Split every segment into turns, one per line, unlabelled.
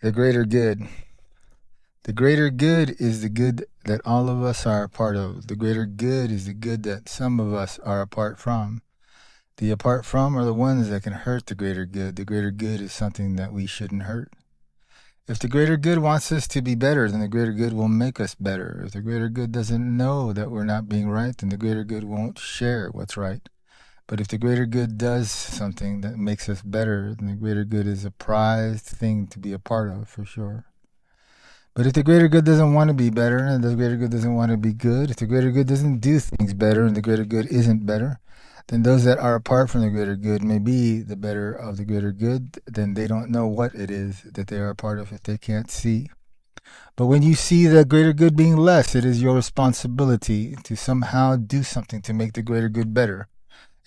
The greater good. The greater good is the good that all of us are a part of. The greater good is the good that some of us are apart from. The apart from are the ones that can hurt the greater good. The greater good is something that we shouldn't hurt. If the greater good wants us to be better, then the greater good will make us better. If the greater good doesn't know that we're not being right, then the greater good won't share what's right. But if the greater good does something that makes us better, then the greater good is a prized thing to be a part of, for sure. But if the greater good doesn't want to be better, and the greater good doesn't want to be good, if the greater good doesn't do things better, and the greater good isn't better, then those that are apart from the greater good may be the better of the greater good, then they don't know what it is that they are a part of if they can't see. But when you see the greater good being less, it is your responsibility to somehow do something to make the greater good better.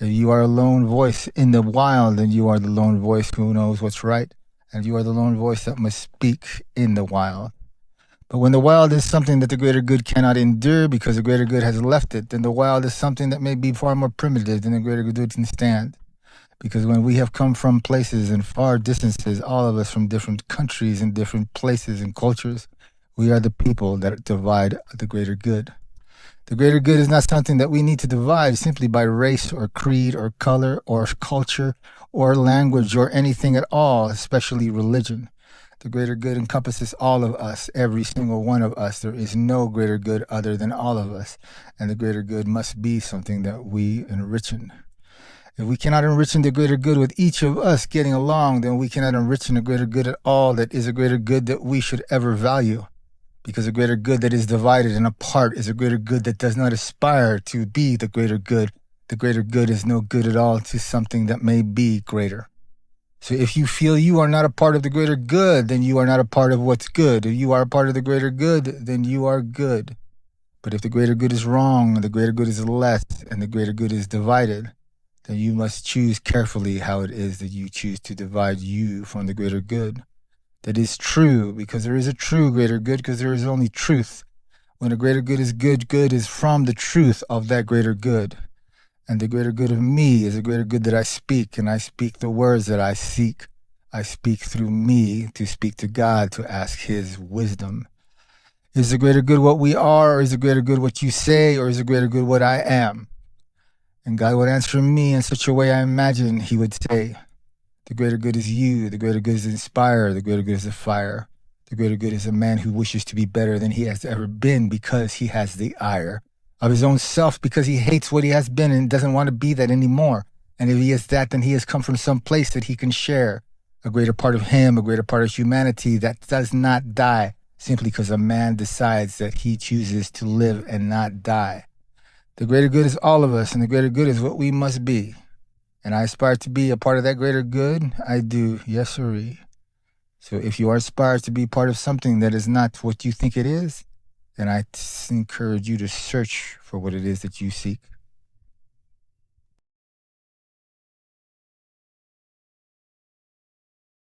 If you are a lone voice in the wild, then you are the lone voice who knows what's right, and you are the lone voice that must speak in the wild. But when the wild is something that the greater good cannot endure because the greater good has left it, then the wild is something that may be far more primitive than the greater good can stand. Because when we have come from places and far distances, all of us from different countries and different places and cultures, we are the people that divide the greater good. The greater good is not something that we need to divide simply by race or creed or color or culture or language or anything at all, especially religion. The greater good encompasses all of us, every single one of us. There is no greater good other than all of us. And the greater good must be something that we enrich in. If we cannot enrich in the greater good with each of us getting along, then we cannot enrich in the greater good at all that is a greater good that we should ever value. Because a greater good that is divided and apart is a greater good that does not aspire to be the greater good. The greater good is no good at all to something that may be greater. So if you feel you are not a part of the greater good, then you are not a part of what's good. If you are a part of the greater good, then you are good. But if the greater good is wrong, the greater good is less, and the greater good is divided, then you must choose carefully how it is that you choose to divide you from the greater good. That is true, because there is a true greater good, because there is only truth. When a greater good is good, good is from the truth of that greater good. And the greater good of me is a greater good that I speak, and I speak the words that I seek. I speak through me to speak to God, to ask his wisdom. Is the greater good what we are, or is the greater good what you say, or is the greater good what I am? And God would answer me in such a way I imagine he would say, the greater good is you, the greater good is inspire, the greater good is the fire. The greater good is a man who wishes to be better than he has ever been because he has the ire of his own self, because he hates what he has been and doesn't want to be that anymore. And if he is that, then he has come from some place that he can share a greater part of him, a greater part of humanity that does not die simply because a man decides that he chooses to live and not die. The greater good is all of us, and the greater good is what we must be. And I aspire to be a part of that greater good. I do, yes, sirree. So if you are aspired to be part of something that is not what you think it is, then I encourage you to search for what it is that you seek.